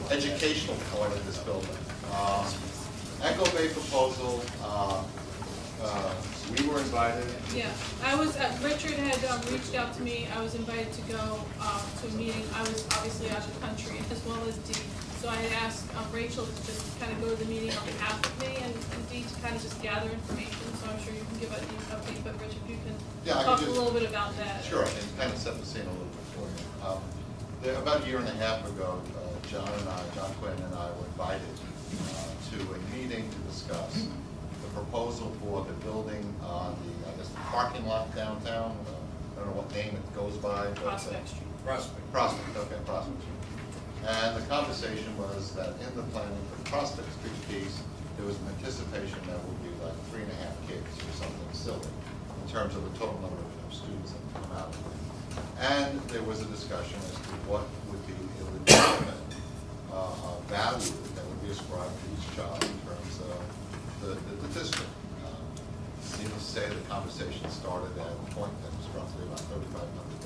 educational part of this building. Echo Bay proposal, we were invited. Yeah, I was, Richard had reached out to me. I was invited to go to a meeting. I was obviously out of the country as well as Dee. So I had asked Rachel to just kind of go to the meeting on behalf of me and Dee to kind of just gather information. So I'm sure you can give a Dee update, but Rich, if you can talk a little bit about that. Sure, I can kind of set the scene a little bit for you. About a year and a half ago, John Quinn and I were invited to a meeting to discuss the proposal for the building on the, I guess, the parking lot downtown. I don't know what name it goes by. Prospect Street. Prospect, okay, Prospect Street. And the conversation was that in the planning for the Prospect Street piece, there was an anticipation that would be like 3.5 kids or something silly in terms of the total number of students that would come out of it. And there was a discussion as to what would be the legitimate value that would be ascribed to each child in terms of the district. Needless to say, the conversation started at a point that was roughly about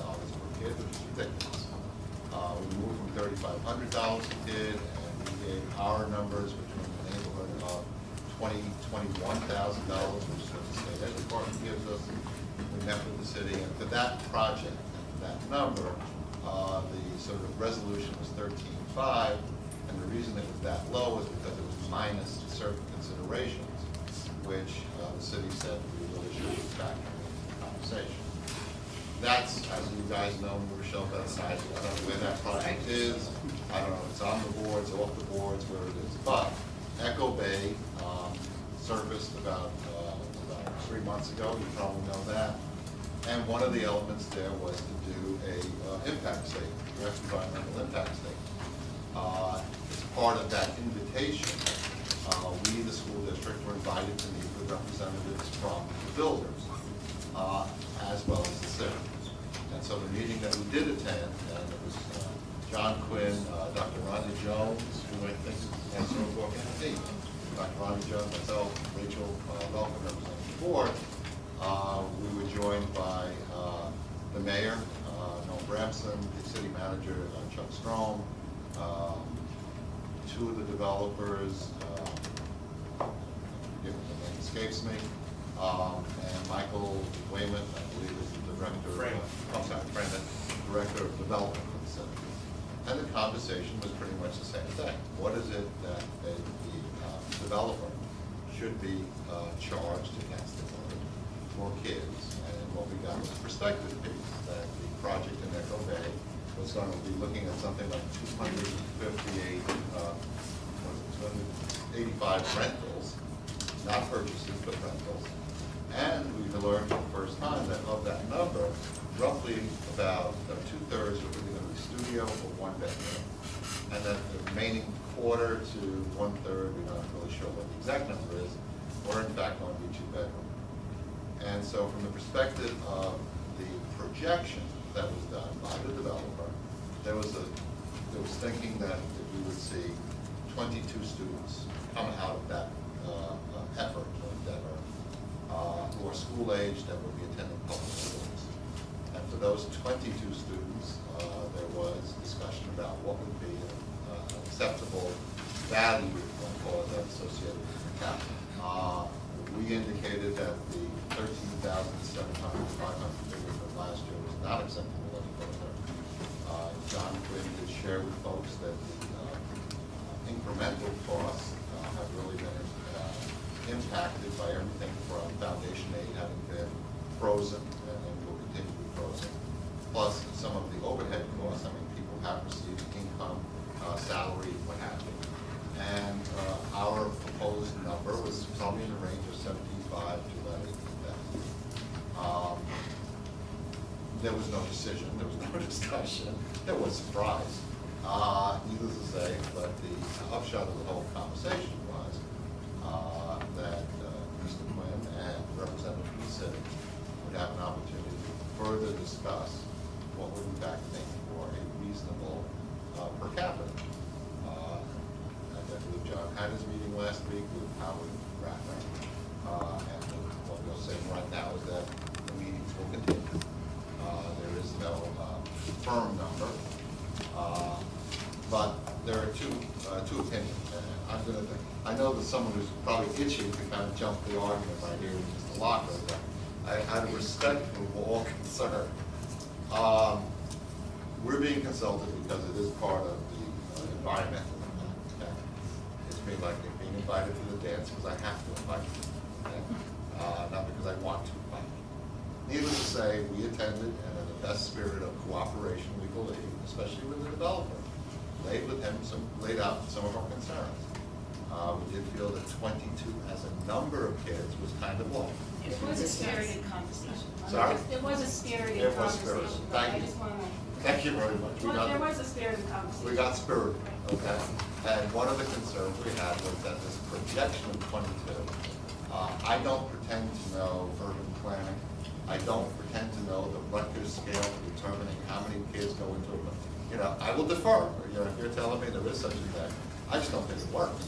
$3,500 per kid, which is ridiculous. We moved from $3,500 a kid, and we gave our numbers between the neighborhood of $21,000, which is what the state ed department gives us. We met with the city, and for that project, that number, the sort of resolution was 13.5, and the reason it was that low is because it was minus certain considerations, which the city said we really should be factoring into the conversation. That's, as you guys know, Rochelle, that's I don't know where that project is. I don't know if it's on the boards, off the boards, where it is. But Echo Bay surfaced about 3 months ago. You probably know that. And one of the elements there was to do a impact statement, direct environmental impact statement. As part of that invitation, we, the school district, were invited to meet with representatives from the builders, as well as the city. And so the meeting that we did attend, and it was John Quinn, Dr. Rhonda Jones, who I think is also walking the team, Dr. Rhonda Jones, myself, Rachel, welcome representing the board. We were joined by the mayor, Noel Bramson, the city manager, Chuck Strom, 2 of the developers, the name escapes me, and Michael Wayman, I believe is the director, director of development for the city. And the conversation was pretty much the same thing. What is it that the developer should be charged against the board for kids? And what we got was a perspective piece that the project in Echo Bay was going to be looking at something like 285 rentals, not purchases, but rentals. And we've learned for the first time that of that number, roughly about 2/3 are really going to be studio or 1 bedroom. And then the remaining quarter to 1/3, we're not really sure what the exact number is, or in fact going to be 2 bedroom. And so from the perspective of the projection that was done by the developer, there was thinking that we would see 22 students come out of that effort or endeavor, who are school age that would be attending public schools. And for those 22 students, there was discussion about what would be an acceptable value for that associated with the capital. We indicated that the 13,700, 500 figure from last year was not acceptable any further. John Quinn did share with folks that the incremental costs have really been impacted by everything from foundation aid having been frozen and will continue to be frozen, plus some of the overhead costs. I mean, people have received income, salary, what have you. And our proposed number was probably in the range of 75 to about 18,000. There was no decision, there was no discussion, there was surprise, needless to say, but the upshot of the whole conversation was that Mr. Quinn and Representative from the city would have an opportunity to further discuss what would in fact make for a reasonable per capita. I believe John had his meeting last week with Howard Ratner, and what we'll say right now is that the meetings will continue. There is no firm number, but there are two opinions. And I know that someone who's probably itching to kind of jump the argument right here with Mr. Locker, but out of respect for all concerned, we're being consulted because it is part of the environmental impact. Okay? It's me like being invited to the dance because I have to invite you, okay? Not because I want to invite you. Needless to say, we attended, and in the best spirit of cooperation, we believe, especially with the developer, laid out some of our concerns. We did feel that 22 as a number of kids was kind of low. It was a spirited conversation. Sorry? It was a spirited It was conversation. spirited. but Thank I you. just want to. Thank you very much. Well, there was a spirited conversation. We got spirit, okay? And one of the concerns we had was that this projection of 22, I don't pretend to know urban planning. I don't pretend to know the Rutgers scale of determining how many kids go into a, I will defer. If you're telling me there is such a thing, I just don't think it works.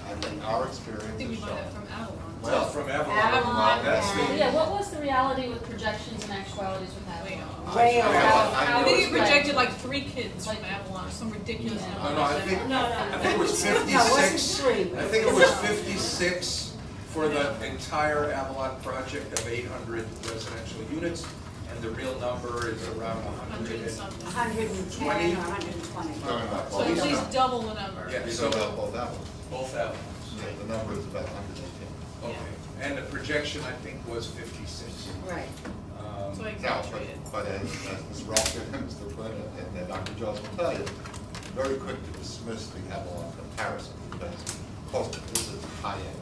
I think our experience I think we has bought that shown. from Avalon. Well, From Avalon, that's the. Yeah, what was the reality with projections and actualities with that? Way I- I think you Right. projected like 3 kids from Avalon, or some ridiculous Yeah. number. No, I think, No. I think it was No, it wasn't 56. three. I think it was 56 for the entire Avalon project of 800 residential units, and the real number is around 100 and 100. something. 110 or 120. Talking about So both at least Avalons. double the number. Yeah. These are about both Avalons. Both Avalons. Yeah, the number is about 118. Okay. And the projection, I think, was 56. Right. So I Now, exaggerated. but as Ms. Rochelle and Mr. Quinn and Dr. Jones will tell you, I'm very quick to dismiss the Avalon comparison because cost of this is high end.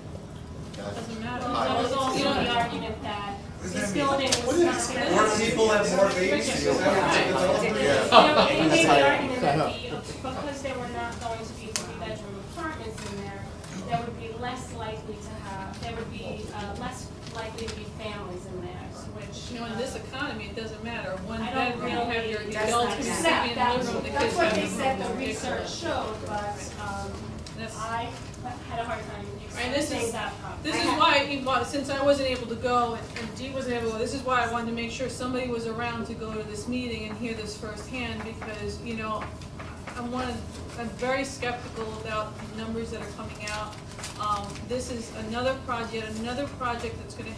Okay? Doesn't matter. High There was end. also the argument that What does this that mean? building was not. More people have more babies? Is that what They it's made about? the argument that because there were not going to be 3-bedroom apartments in there, there would be less likely to less likely to be families in there, which. In this economy, it doesn't matter. One I don't bedroom, you have really your that's adults not who that. sleep in the living room, the That's kids what have they the said the room. research showed, but That's- I had a hard time Right, this accepting is- that problem. This is why, since I wasn't able to go and Dee wasn't able to go, this is why I wanted to make sure somebody was around to go to this meeting and hear this firsthand, because, I'm very skeptical about the numbers that are coming out. This is another project that's gonna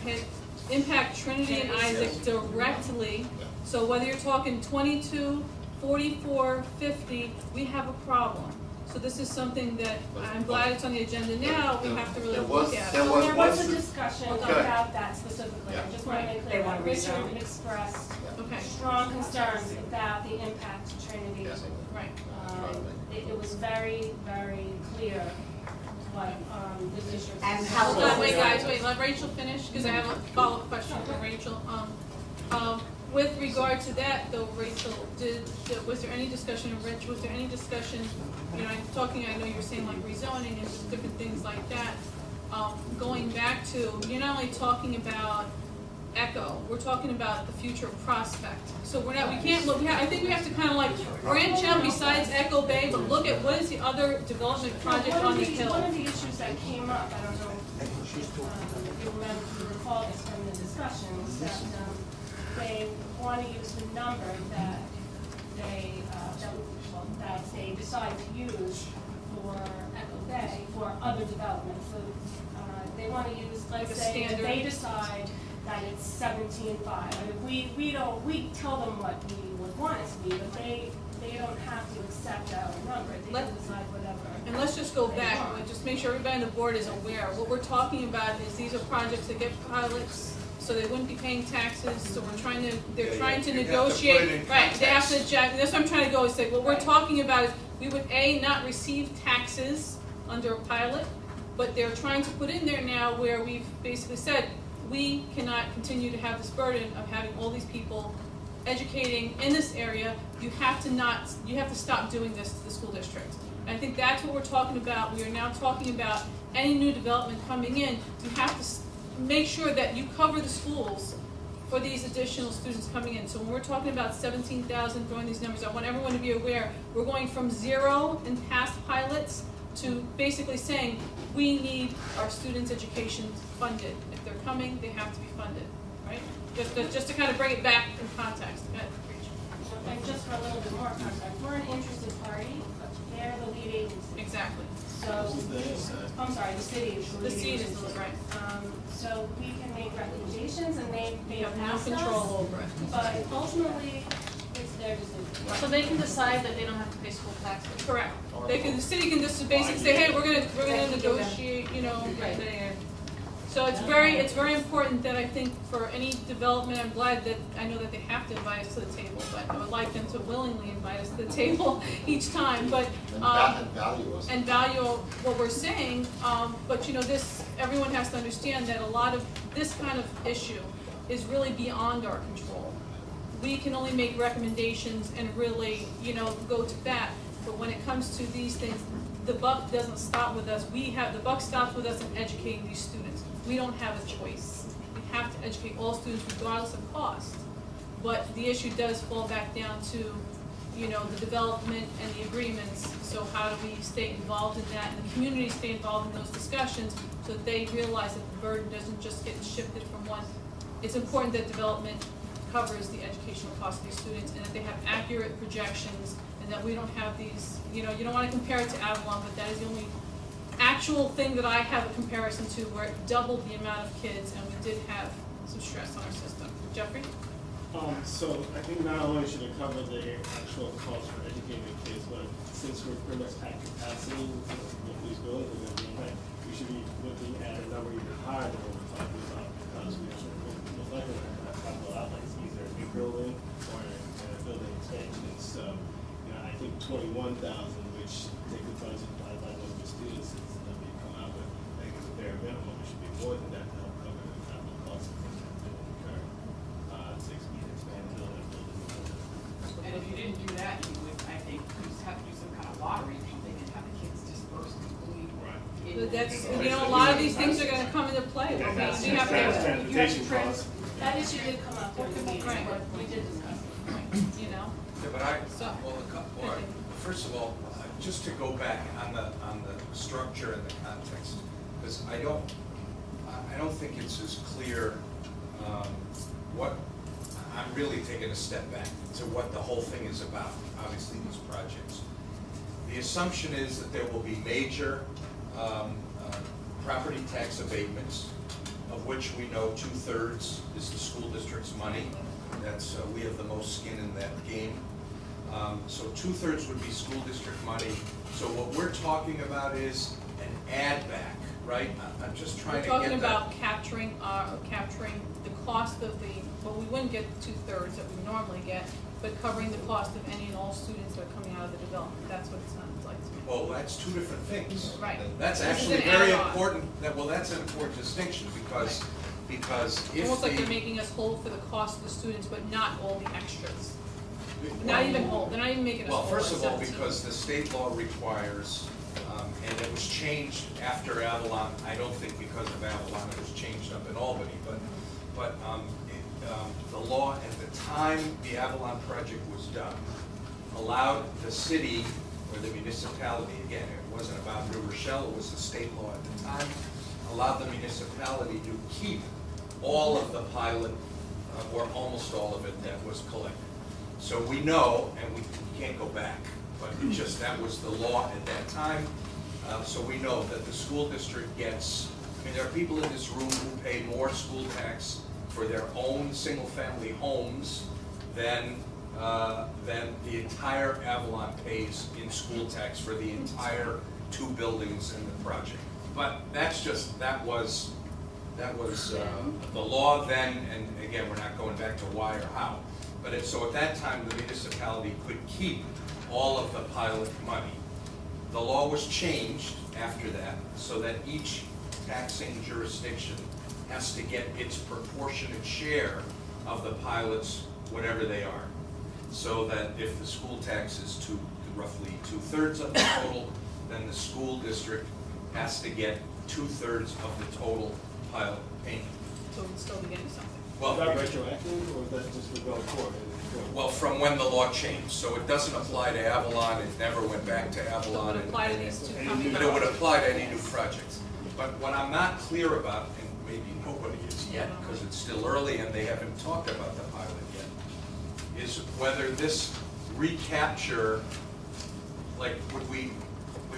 impact Trinity and Isaac directly. So whether you're talking 22, 44, 50, we have a problem. So this is something that, I'm glad it's on the agenda now, we have to really look at there it. was There was one- a discussion Okay. about that specifically, I just want to make They clear wanna that Richard rezone. expressed Okay, strong concerns about the impact to Trinity. Yes, right. It was very, very clear what the district. And was how Hold saying. on, wait, guys, let Rachel finish, because I have a follow-up question for Rachel. With regard to that, though, Rachel, was there any discussion, or Rich, was there any discussion, I know you were saying like rezoning and different things like that, going back to, you're not only talking about Echo, we're talking about the future prospect. So we can't look, I think we have to kind of like branch out besides Echo Bay, but look at what is the other development project on the hill. One of the issues that came up, I don't know if you recall this from the discussions, that they want to use the number that they decide to use for Echo Bay for other developments. So they want to use, let's Like a say, if standard. they decide that it's 17.5. I mean, we tell them what we would want it to be, but they don't have to accept our number. They can decide whatever. And let's just go back, and just make sure everybody on the board is aware. What we're talking about is these are projects that get pilots, so they wouldn't be paying taxes, so they're trying to You have to put it negotiate. in Right, they have to, context. that's what I'm trying to go, is say, what we're Right. talking about is, we would not receive taxes under a pilot, but they're trying to put in there now where we've basically said, we cannot continue to have this burden of having all these people educating in this area. You have to stop doing this to the school district. And I think that's what we're talking about. We are now talking about any new development coming in, you have to make sure that you cover the schools for these additional students coming in. So when we're talking about 17,000, throwing these numbers out, I want everyone to be aware, we're going from 0 in past pilots to basically saying, we need our students' education funded. If they're coming, they have to be funded, right? Just to kind of bring it back in context. Go ahead, Rachel. And just for a little bit more context, we're an interested party. They're the lead So, I'm sorry, the city is The seed is the right. So we can make recommendations and they You have no pass control us, over it. but ultimately, it's their decision. So they can decide that they don't have to pay school taxes. Correct. The city can just basically say, hey, we're gonna negotiate, you know. Right. So it's very important that I think for any development, I'm glad that, I know that they have to invite us to the table, but I would like them to willingly invite us to the table each time, but, And value us. and value what we're saying, but you know, everyone has to understand that a lot of this kind of issue is really beyond our control. We can only make recommendations and really, you know, go to bat, but when it comes to these things, the buck doesn't stop with us. The buck stops with us in educating these students. We don't have a choice. We have to educate all students regardless of cost. But the issue does fall back down to, you know, the development and the agreements. So how do we stay involved in that, and the community stay involved in those discussions so that they realize that the burden doesn't just get shifted from one. It's important that development covers the educational cost of these students and that they have accurate projections and that we don't have these, you know, you don't want to compare it to Avalon, but that is the only actual thing that I have a comparison to where it doubled the amount of kids and we did have some stress on our system. Jeffrey? So I think not only should it cover the actual cost for educating the kids, but since we're pretty much at capacity with these buildings and everything, we should be looking at a number even higher than what we're talking about, because we have to reflect on that capital outlays, either a new building or a building expansion. So, you know, I think 21,000, which take the budget divided by number of students, is that we come out with, I think it's a bare minimum. It should be more than that to help cover the capital costs that will incur to expand the building. And if you didn't do that, you would, I think, just have to do some kind of lottery or something and have the kids disperse equally. But that's, you know, a lot of these things are gonna come into play. And that's You have to, transportation costs. That issue did come up during the meeting, Right. but we did discuss it. you know, Yeah, but first of all, just to go back on the structure and the context, because I don't think it's as clear, what, I'm really taking a step back to what the whole thing is about, obviously these projects. The assumption is that there will be major property tax abatements, of which we know 2/3 is the school district's money. That's, we have the most skin in that game. So 2/3 would be school district money. So what we're talking about is an add back, right? I'm just trying we're to get talking that. about capturing the cost of well, we wouldn't get 2/3 that we normally get, but covering the cost of any and all students that are coming out of the development. That's what it sounds like to me. Well, that's two different things. Right. That's This is actually an very add-on. important, that's an important distinction, because if Almost like they're the, making us whole for the cost of the students, but not all the extras. Not even whole, they're not even making us whole. well, first at of all, 17. because the state law requires, and it was changed after Avalon, I don't think because of Avalon, it was changed up in Albany, but the law at the time the Avalon project was done allowed the city or the municipality, again, it wasn't about Rochelle, it was the state law at the time, allowed the municipality to keep all of the pilot, or almost all of it that was collected. So we know, and we can't go back, but just that was the law at that time. So we know that the school district gets, I mean, there are people in this room who pay more school tax for their own single-family homes than the entire Avalon pays in school tax for the entire 2 buildings in the project. But that's just, that was the law then, and again, we're not going back to why or how. But so at that time, the municipality could keep all of the pilot money. The law was changed after that, so that each taxing jurisdiction has to get its proportionate share of the pilots, whatever they are. So that if the school tax is roughly 2/3 of the total, then the school district has to get 2/3 of the total pilot payment. So we'd still be getting something. Is that retroactive, or is that just for going forward? Well, from when the law changed, so it doesn't apply to Avalon, it never went back to So Avalon. it would apply to these two coming But it would up. apply to any new projects. But what I'm not clear about, and maybe nobody is yet, because it's still early and they haven't talked about the pilot yet, is whether this recapture, like, we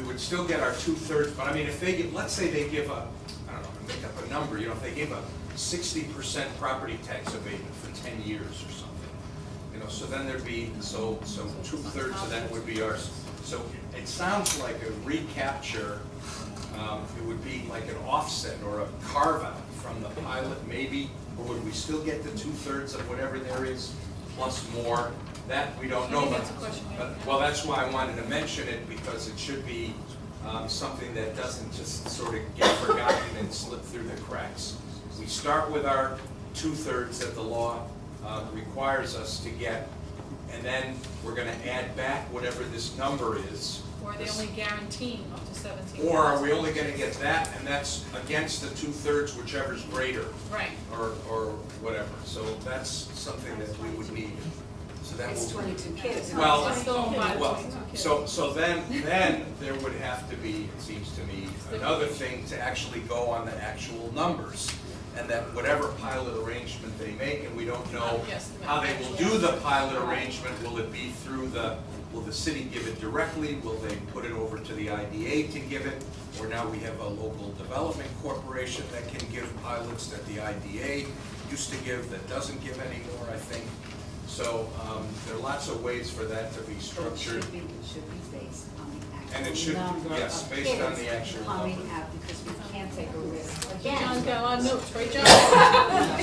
would would still get our 2/3, but I mean, if they give, let's say they give a, I don't know, make up a number, you know, if they gave a 60% property tax abatement for 10 years or something, you know, so then there'd be, so 2/3 of that would be ours. So it sounds like a recapture, it would be like an offset or a carve-out from the pilot maybe, or would we still get the 2/3 of whatever there is, plus more? That we don't know, I think that's a question, yeah. well, that's why I wanted to mention it, because it should be something that doesn't just sort of get forgotten and slip through the cracks. We start with our 2/3 that the law requires us to get, and then we're gonna add back whatever this number is. Or are they only guaranteeing up to 17,000? Or are we only gonna get that, and that's against the 2/3, whichever's greater, Right. or whatever. So that's something that we would need. So that It's will. 22 kids. Well, It's still about well, 22 kids. so then there would have to be, it seems to me, another thing to actually go on the actual numbers. And that whatever pilot arrangement they make, and we don't know Yes, how they will do the pilot arrangement, will it be through will the city give it directly? Will they put it over to the IDA to give it? Or now we have a local development corporation that can give pilots that the IDA used to give, that doesn't give anymore, I think. So there are lots of ways for that to be structured. It should be based on the And it actual should- number yes, of based on kids the actual coming number. out, because we can't take a risk John again. got on notes, right, John?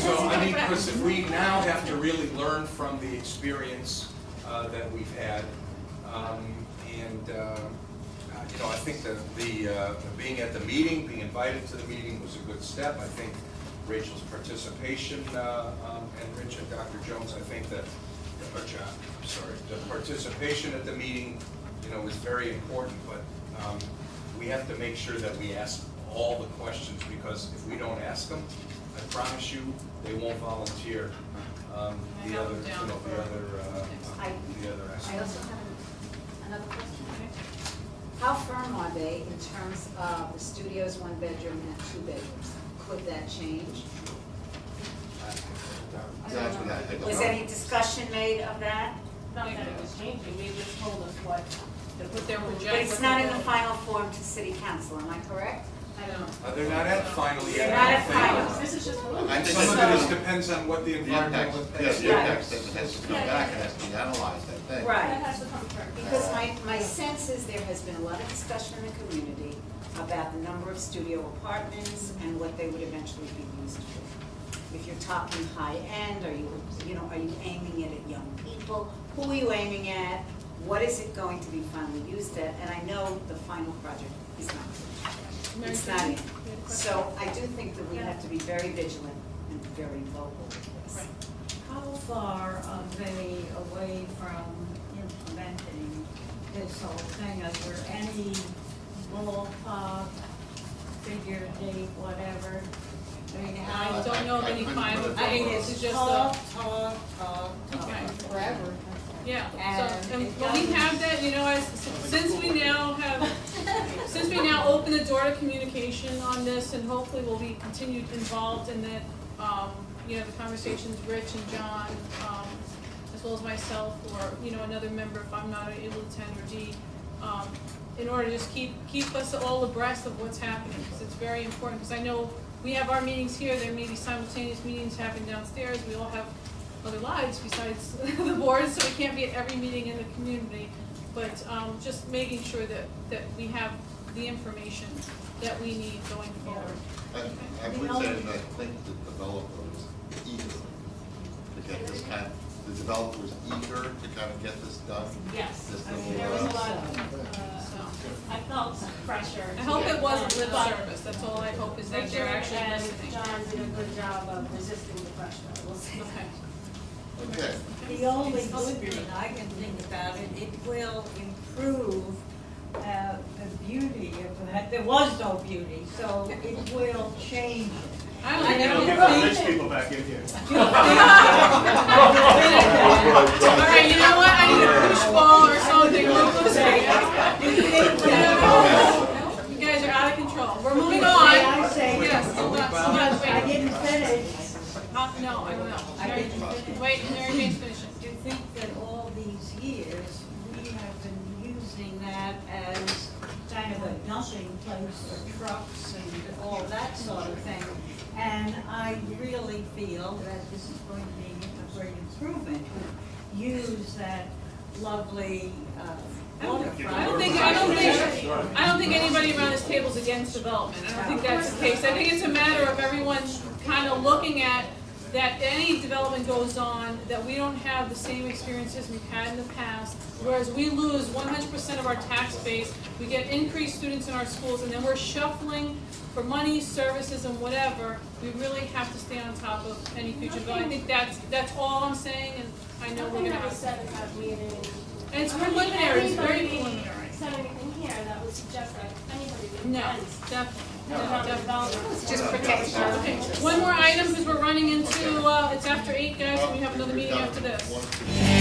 So, I mean, because if we now have to really learn from the experience that we've had, you know, I think that the being at the meeting, being invited to the meeting was a good step. I think Rachel's participation, and Rich and Dr. Jones, I think that, or John, I'm sorry, the participation at the meeting, you know, is very important, but we have to make sure that we ask all the questions, because if we don't ask them, I promise you, they won't volunteer the have other, them down you know, I- the other I aspects. also have another question. How firm are they in terms of the studio's 1 bedroom and 2 bedrooms? Could that change? Was any discussion made of that? Not that it was changing, they just told us what, What they're But projecting. it's not in the final form to city council, am I correct? I don't know. They're not at final yet. They're not at I don't think. final. This is just. I think Some of it's- it depends on what the The environmental impact, impact. yes, the impact statement has to come back and has to be analyzed, I think. Right. That has to come first. Because my sense is there has been a lot of discussion in the community about the number of studio apartments and what they would eventually be used for. If you're talking high end, are you aiming it at young people? Who are you aiming at? What is it going to be finally used at? And I know the final project is not finished. It's not in. So I do think that we have to be very vigilant and very vocal with this. Right. How far are they away from implementing this whole thing? Is there any ballpark figure, date, whatever? I mean, I how, don't know of any final I mean, date, this is it's just talk, a, talk, forever. yeah. And So, and it when we doesn't- have that, you know, since we now open the door to communication on this, and hopefully we'll be continued involved in that, you know, the conversations, Rich and John, as well as myself, or, you know, another member if I'm not able to attend, or Dee, in order to just keep us all abreast of what's happening, because it's very important, because I know we have our meetings here, there may be simultaneous meetings happening downstairs, we all have other lives besides the board, so we can't be at every meeting in the community, but just making sure that we have the information that we need going forward. I would say that I think the developer was eager to get this the developer was eager to kind of get this done. Yes, This I mean, little, there was a lot So, I felt pressure. I hope to it wasn't get lip done, service, that's all I hope, is but that they're Richard actually and listening. John did a good job of resisting the pressure, I will say. Okay. Okay. The only good thing I can think about it, it will improve the beauty of that. There was no beauty, so it will change it. I don't I know. don't Get the rich people back in here. All right, you know what, I need a push ball or something, you guys are out of control, we're moving on. I say, Yes, hold on, I wait. didn't finish. No, I don't know. I didn't finish. Wait, Mary Jane's finishing. To think that all these years, we have been using that as kind of a dumping place for trucks and all that sort of thing. And I really feel that this is going to be a great improvement. Use that lovely, waterfront. I don't think anybody around this table is against development. I don't think that's the case. I think it's a matter of everyone kind of looking at that any development goes on, that we don't have the same experiences we've had in the past, whereas we lose 100% of our tax base, we get increased students in our schools, and then we're shuffling for money, services, and whatever. We really have to stay on top of any future development. I think that's all I'm saying, and I know we're Nothing gonna that was have. said about meeting. And it's preliminary, it's very preliminary. Said anything here that would suggest that anybody would No, against definitely. It's just protection. Okay, one more item, because we're running into, it's after 8, guys, and we have another meeting after this. One, two,